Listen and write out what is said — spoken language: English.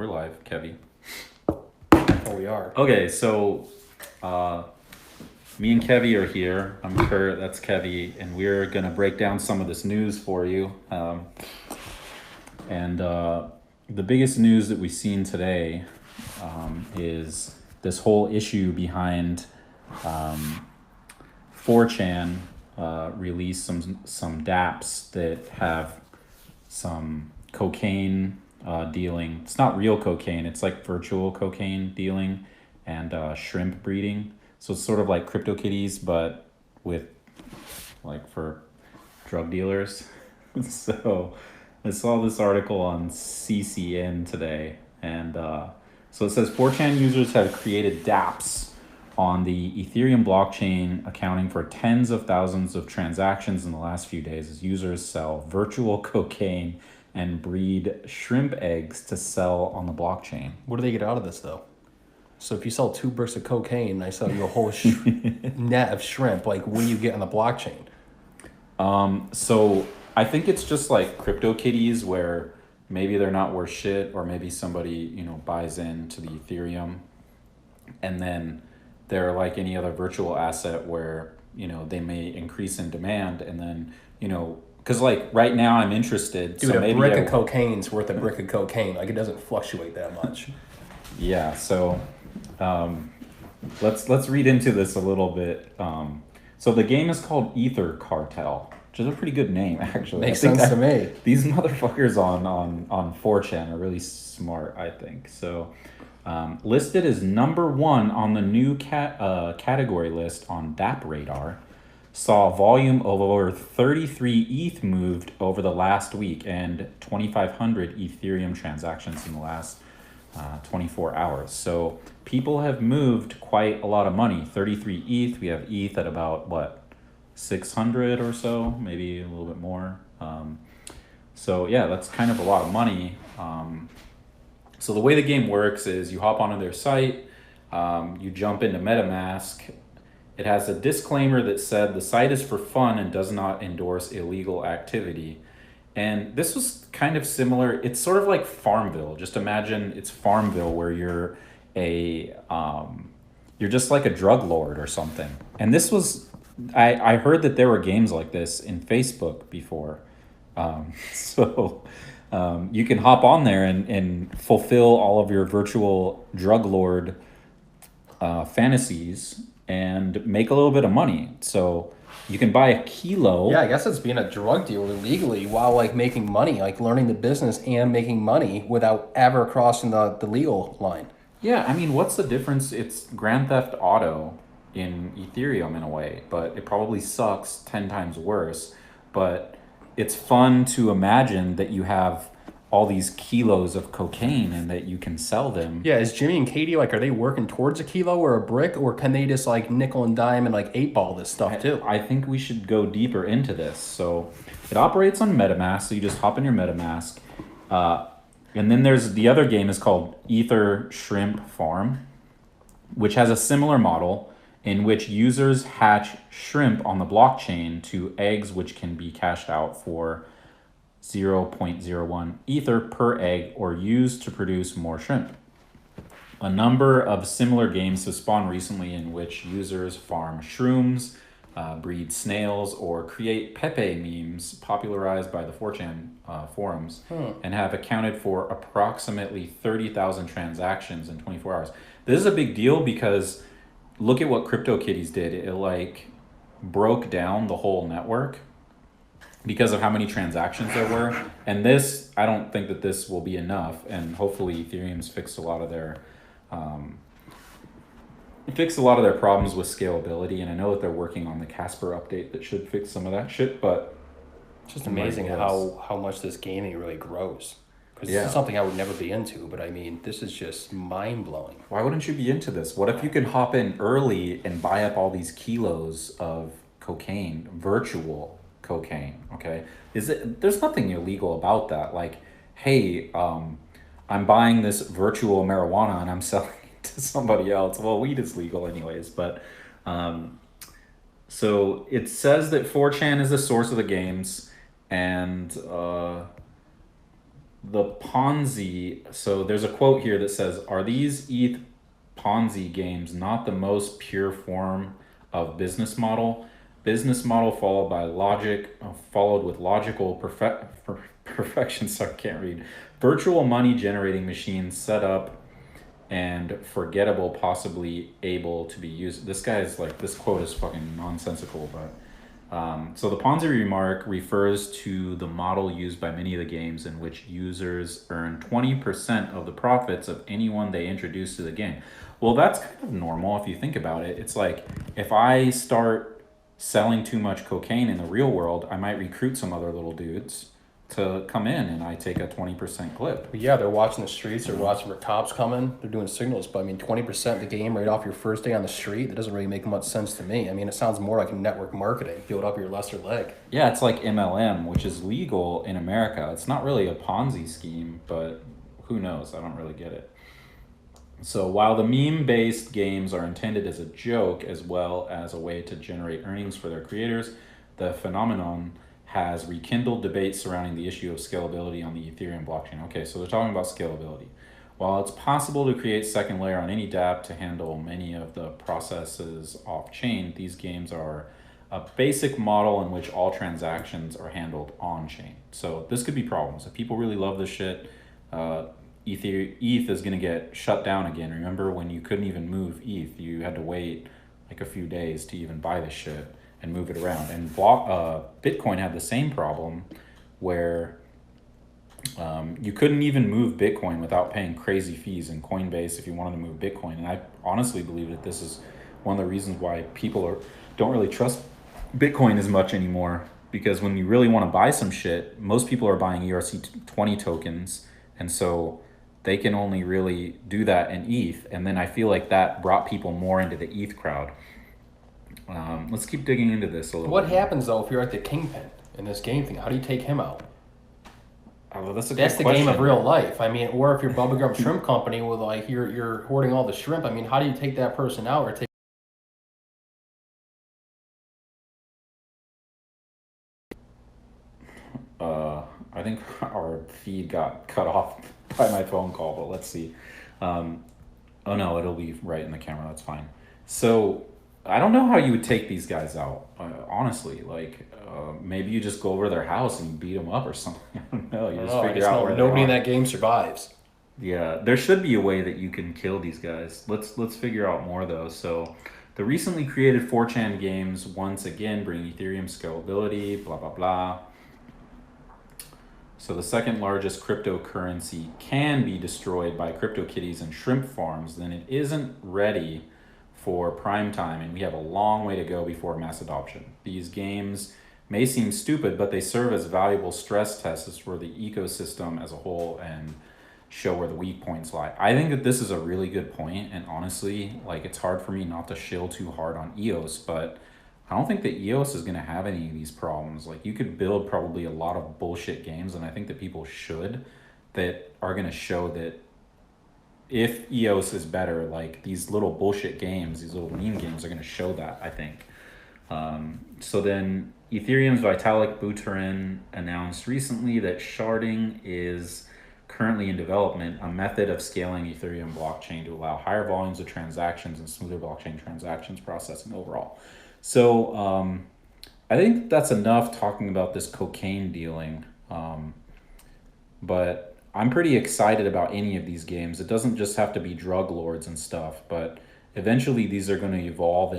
We're live, Kevy. Oh, we are. Okay, so me and Kevy are here. I'm Kurt, that's Kevy, and we're gonna break down some of this news for you. And the biggest news that we've seen today is this whole issue behind 4chan released some DApps that have some cocaine dealing. It's not real cocaine, it's like virtual cocaine dealing and shrimp breeding. So it's sort of like CryptoKitties, but with like for drug dealers. So I saw this article on CCN today, and so it says 4chan users have created DApps on the Ethereum blockchain, accounting for tens of thousands of transactions in the last few days as users sell virtual cocaine and breed shrimp eggs to sell on the blockchain. What do they get out of this, though? So if you sell 2 bricks of cocaine, I sell you a whole net of shrimp. Like, what do you get on the blockchain? So I think it's just like CryptoKitties, where maybe they're not worth shit, or maybe somebody, buys into the Ethereum, and then they're like any other virtual asset where, they may increase in demand, and then, because like right now I'm interested. Dude, so a maybe brick of cocaine's worth a brick of cocaine. Like, it doesn't fluctuate that much. Yeah, so let's read into this a little bit. So the game is called Ether Cartel, which is a pretty good name, actually. Makes sense to me. These motherfuckers on 4chan are really smart, I think. So listed as number 1 on the new category list on DApp Radar, saw a volume of over 33 ETH moved over the last week and 2,500 Ethereum transactions in the last 24 hours. So people have moved quite a lot of money. 33 ETH. We have ETH at about what, 600 or so, maybe a little bit more. So yeah, that's kind of a lot of money. So the way the game works is you hop onto their site, you jump into MetaMask. It has a disclaimer that said the site is for fun and does not endorse illegal activity. And this was kind of similar. It's sort of like Farmville. Just imagine it's Farmville, where you're you're just like a drug lord or something. And this was, I heard that there were games like this in Facebook before. So you can hop on there and fulfill all of your virtual drug lord fantasies and make a little bit of money. So you can buy a kilo. Yeah, I guess it's being a drug dealer legally while, like, making money, like learning the business and making money without ever crossing the legal line. Yeah, I mean, what's the difference? It's Grand Theft Auto in Ethereum in a way, but it probably sucks 10 times worse. But it's fun to imagine that you have all these kilos of cocaine and that you can sell them. Yeah, is Jimmy and Katie, like, are they working towards a kilo or a brick, or can they just, like, nickel and dime and, like, 8-ball this stuff too? I think we should go deeper into this. So it operates on MetaMask, so you just hop in your MetaMask. And then there's the other game is called Ether Shrimp Farm, which has a similar model in which users hatch shrimp on the blockchain to eggs, which can be cashed out for 0.01 Ether per egg or used to produce more shrimp. A number of similar games have spawned recently in which users farm shrooms, breed snails, or create Pepe memes popularized by the 4chan forums and have accounted for approximately 30,000 transactions in 24 hours. This is a big deal because look at what CryptoKitties did. It like broke down the whole network because of how many transactions there were. And this, I don't think that this will be enough. And hopefully Ethereum's fixed a lot of their problems with scalability. And I know that they're working on the Casper update that should fix some of that shit, but It's just amazing how much this gaming really grows. Because Yeah. this is something I would never be into, but I mean, this is just mind-blowing. why wouldn't you be into this? What if you can hop in early and buy up all these kilos of cocaine, virtual cocaine, okay? There's nothing illegal about that. Like, hey, I'm buying this virtual marijuana and I'm selling it to somebody else. Well, weed is legal anyways, but so it says that 4chan is the source of the games, and the Ponzi. So there's a quote here that says, "Are these ETH Ponzi games not the most pure form of business model? Business model followed by logic, followed with logical perfection." Sorry, I can't read. Virtual money generating machines set up and forgettable, possibly able to be used. This guy is like, this quote is fucking nonsensical, but. So the Ponzi remark refers to the model used by many of the games in which users earn 20% of the profits of anyone they introduce to the game. Well, that's kind of normal if you think about it. It's like if I start selling too much cocaine in the real world, I might recruit some other little dudes to come in and I take a 20% clip. But yeah, they're watching the streets. They're watching for cops coming. They're doing signals. But I mean, 20% of the game right off your first day on the street. That doesn't really make much sense to me. I mean, it sounds more like network marketing. Build up your lesser leg. Yeah, it's like MLM, which is legal in America. It's not really a Ponzi scheme, but who knows? I don't really get it. So while the meme-based games are intended as a joke as well as a way to generate earnings for their creators, the phenomenon has rekindled debates surrounding the issue of scalability on the Ethereum blockchain. Okay, so they're talking about scalability. While it's possible to create second layer on any dApp to handle many of the processes off-chain, these games are a basic model in which all transactions are handled on-chain. So this could be problems. If people really love this shit, ETH is going to get shut down again. Remember when you couldn't even move ETH? You had to wait like a few days to even buy this shit and move it around. And Bitcoin had the same problem where you couldn't even move Bitcoin without paying crazy fees in Coinbase if you wanted to move Bitcoin. And I honestly believe that this is one of the reasons why don't really trust Bitcoin as much anymore, because when you really want to buy some shit, most people are buying ERC20 tokens, and so they can only really do that in ETH. And then I feel like that brought people more into the ETH crowd. Let's keep digging into this a little What bit more. happens though if you're at the kingpin in this game thing? How do you take him out? Oh, that's a That's good the question. game of real life. I mean, or if you're Bubblegum Shrimp Company with like you're hoarding all the shrimp. I mean, how do you take that person out or take? I think our feed got cut off by my phone call, but let's see. Um, oh no, it'll be right in the camera. That's fine. So I don't know how you would take these guys out. Honestly, like maybe you just go over to their house and beat them up or something. I don't know. You just I figure guess out where they nobody in are. that game survives. Yeah, there should be a way that you can kill these guys. Let's figure out more though. So, the recently created 4chan games once again bring Ethereum scalability, blah blah blah. So the second largest cryptocurrency can be destroyed by CryptoKitties and shrimp farms, then it isn't ready for prime time, and we have a long way to go before mass adoption. These games may seem stupid, but they serve as valuable stress tests for the ecosystem as a whole and show where the weak points lie. I think that this is a really good point, and honestly, like it's hard for me not to shill too hard on EOS, but I don't think that EOS is going to have any of these problems. Like you could build probably a lot of bullshit games, and I think that people should, that are going to show that if EOS is better, like these little bullshit games, these little meme games are going to show that, I think. So then Ethereum's Vitalik Buterin announced recently that sharding is currently in development, a method of scaling Ethereum blockchain to allow higher volumes of transactions and smoother blockchain transactions processing overall. So I think that's enough talking about this cocaine dealing. But I'm pretty excited about any of these games. It doesn't just have to be drug lords and stuff, but eventually these are going to evolve